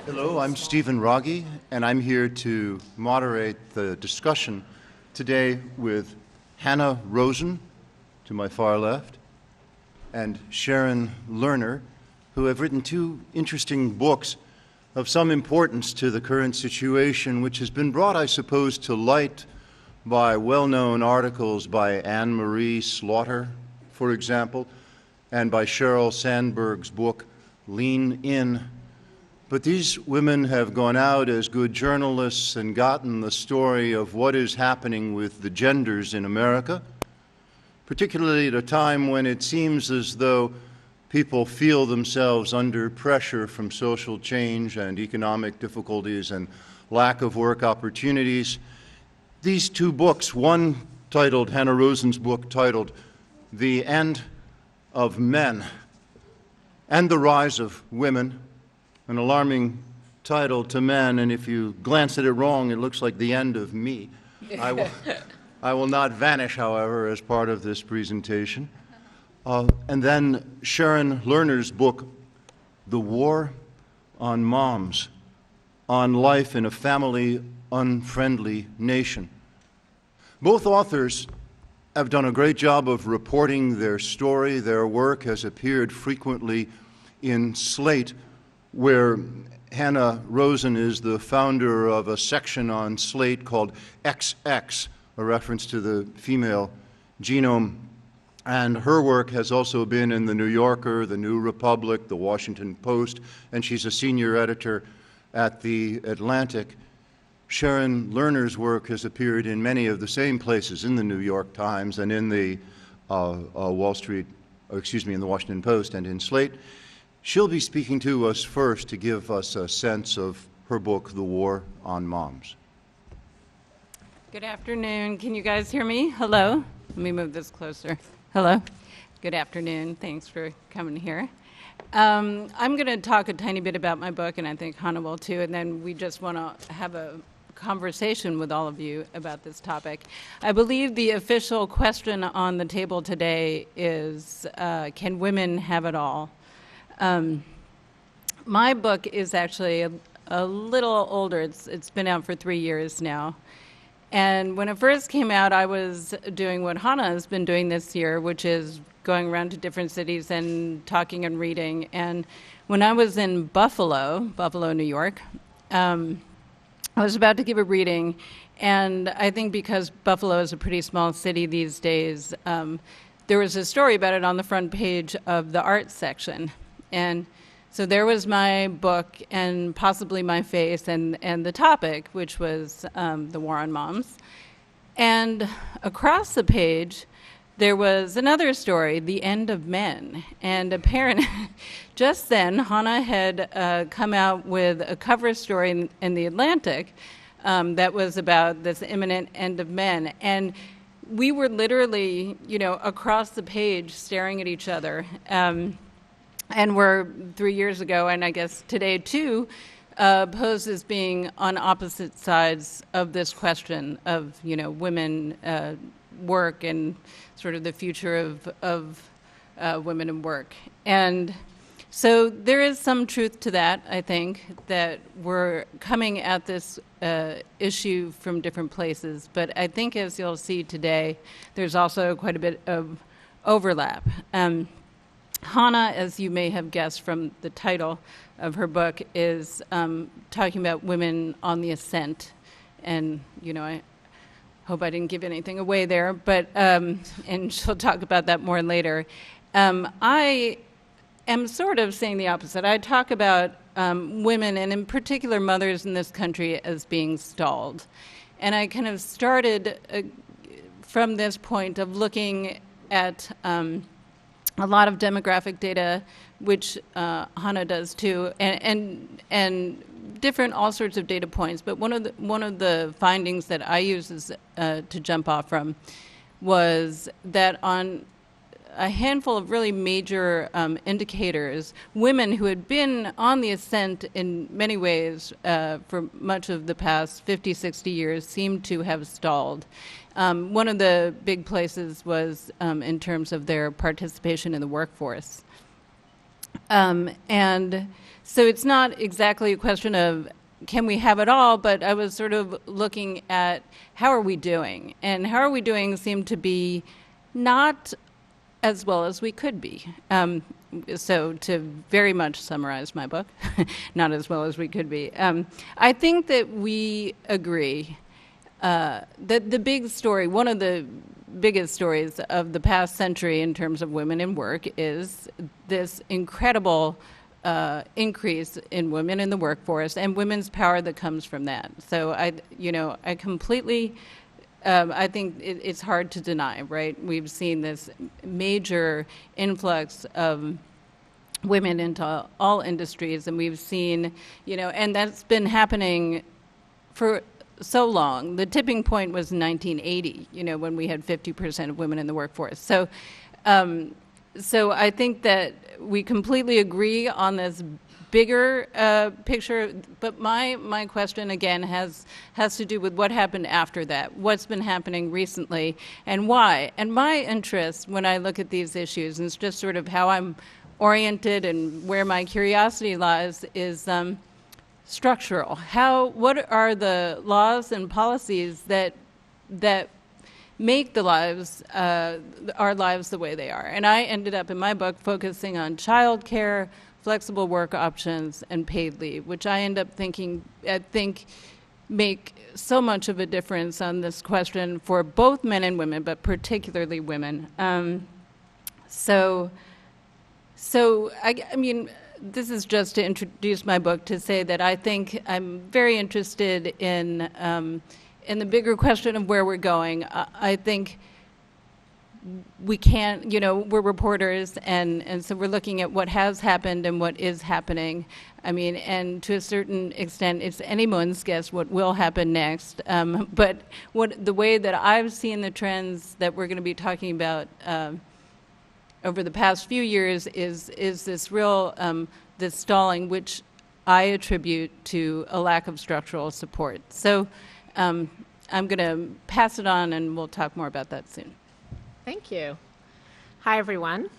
Hello, I'm Stephen Wrage, and I'm here to moderate the discussion today with Hanna Rosin, to my far left, and Sharon Lerner, who have written two interesting books of some importance to the current situation, which has been brought, I suppose, to light by well-known articles by Anne-Marie Slaughter, for example, and by Sheryl Sandberg's book, Lean In. But these women have gone out as good journalists and gotten the story of what is happening with the genders in America, particularly at a time when it seems as though people feel themselves under pressure from social change and economic difficulties and lack of work opportunities. These two books, one titled, Hanna Rosin's book titled The End of Men and the Rise of Women, an alarming title to men, and if you glance at it wrong, it looks like the end of me. I will not vanish, however, as part of this presentation. And then Sharon Lerner's book, The War on Moms, on Life in a Family Unfriendly Nation. Both authors have done a great job of reporting their story. Their work has appeared frequently in Slate, where Hanna Rosin is the founder of a section on Slate called XX, a reference to the female genome. And her work has also been in The New Yorker, The New Republic, The Washington Post, and she's a senior editor at The Atlantic. Sharon Lerner's work has appeared in many of the same places, in The New York Times and in the in the Washington Post and in Slate. She'll be speaking to us first to give us a sense of her book, The War on Moms. Good afternoon. Can you guys hear me? Hello? Let me move this closer. Hello? Good afternoon. Thanks for coming here. I'm going to talk a tiny bit about my book, and I think Hanna will too, and then we just want to have a conversation with all of you about this topic. I believe the official question on the table today is, can women have it all? My book is actually a little older. It's been out for 3 years now. And when it first came out, I was doing what Hanna has been doing this year, which is going around to different cities and talking and reading. And when I was in Buffalo, New York, I was about to give a reading. And I think because Buffalo is a pretty small city these days, there was a story about it on the front page of the arts section. And so there was my book and possibly my face and the topic, which was the war on moms. And across the page, there was another story, The End of Men. And apparently, just then, Hanna had come out with a cover story in The Atlantic that was about this imminent end of men. And we were literally, across the page staring at each other. And we're 3 years ago, and I guess today too, posed as being on opposite sides of this question of, women, work, and sort of the future of women and work. And so there is some truth to that, I think, that we're coming at this issue from different places. But I think, as you'll see today, there's also quite a bit of overlap. Hanna, as you may have guessed from the title of her book, is talking about women on the ascent. And, I hope I didn't give anything away there, but and she'll talk about that more later. I am sort of saying the opposite. I talk about women, and in particular mothers in this country, as being stalled. And I kind of started from this point of looking at a lot of demographic data, which Hanna does too, and different all sorts of data points. But one of the findings that I used to jump off from was that on a handful of really major indicators, women who had been on the ascent in many ways for much of the past 50, 60 years seemed to have stalled. One of the big places was in terms of their participation in the workforce. And So it's not exactly a question of can we have it all, but I was sort of looking at how are we doing? And how are we doing seemed to be not as well as we could be. So to very much summarize my book, not as well as we could be. I think that we agree that the big story, one of the biggest stories of the past century in terms of women in work is this incredible increase in women in the workforce and women's power that comes from that. So I completely, I think it's hard to deny, right? We've seen this major influx of women into all industries, and we've seen, and that's been happening for so long. The tipping point was in 1980, when we had 50% of women in the workforce. So I think that we completely agree on this bigger picture, but my question again has to do with what happened after that, what's been happening recently, and why. And my interest when I look at these issues, and it's just sort of how I'm oriented and where my curiosity lies, is structural. What are the laws and policies that make our lives the way they are? And I ended up in my book focusing on childcare, flexible work options, and paid leave, which I think make so much of a difference on this question for both men and women, but particularly women. So I mean, this is just to introduce my book, to say that I think I'm very interested in the bigger question of where we're going. I think we can't, we're reporters, and so we're looking at what has happened and what is happening. I mean, and to a certain extent, it's anyone's guess what will happen next. But the way that I've seen the trends that we're going to be talking about over the past few years is this real, this stalling, which I attribute to a lack of structural support. So I'm going to pass it on, and we'll talk more about that soon. Thank you. Hi, everyone.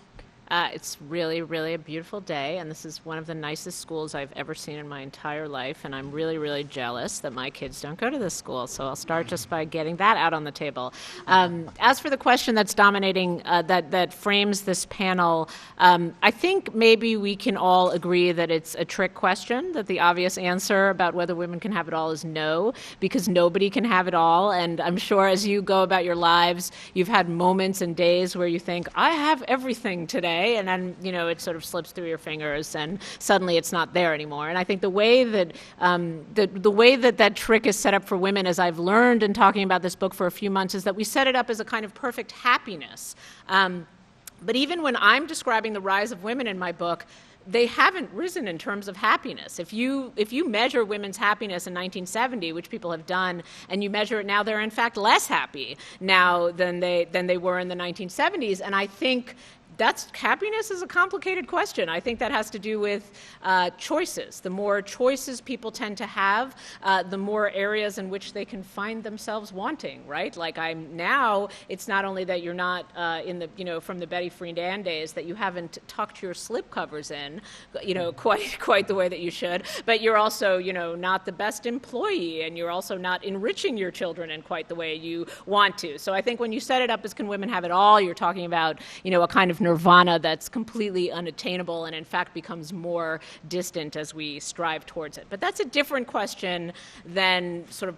It's really, really a beautiful day, and this is one of the nicest schools I've ever seen in my entire life, and I'm really, really jealous that my kids don't go to this school, so I'll start just by getting that out on the table. As for the question that's dominating, that frames this panel, I think maybe we can all agree that it's a trick question, that the obvious answer about whether women can have it all is no, because nobody can have it all, and I'm sure as you go about your lives, you've had moments and days where you think, I have everything today, and then it sort of slips through your fingers, and suddenly it's not there anymore. And I think the way that that trick is set up for women, as I've learned in talking about this book for a few months, is that we set it up as a kind of perfect happiness. But even when I'm describing the rise of women in my book, they haven't risen in terms of happiness. If you measure women's happiness in 1970, which people have done, and you measure it now, they're in fact less happy now than they were in the 1970s. And I think happiness is a complicated question. I think that has to do with choices. The more choices people tend to have, the more areas in which they can find themselves wanting, right? Like now, it's not only that you're not from the Betty Friedan days, that you haven't tucked your slip covers in, quite the way that you should, but you're also, not the best employee, and you're also not enriching your children in quite the way you want to. So I think when you set it up as can women have it all, you're talking about, a kind of nirvana that's completely unattainable and in fact becomes more distant as we strive towards it. But that's a different question than sort of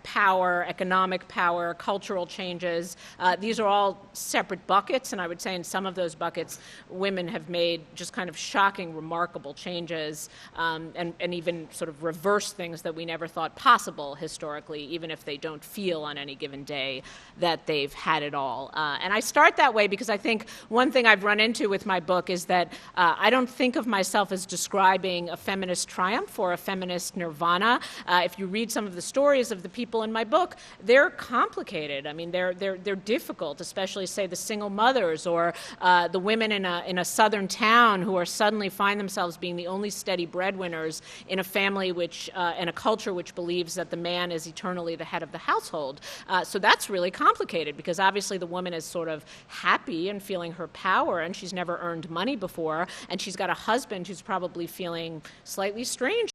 power, economic power, cultural changes. These are all separate buckets, and I would say in some of those buckets, women have made just kind of shocking, remarkable changes, and even sort of reverse things that we never thought possible historically, even if they don't feel on any given day that they've had it all. And I start that way because I think one thing I've run into with my book is that I don't think of myself as describing a feminist triumph or a feminist nirvana. If you read some of the stories of of the people in my book, they're complicated. I mean, they're difficult, especially, say, the single mothers or the women in a southern town who are suddenly find themselves being the only steady breadwinners in a family which and a culture which believes that the man is eternally the head of the household. So that's really complicated because obviously the woman is sort of happy and feeling her power, and she's never earned money before, and she's got a husband who's probably feeling slightly strange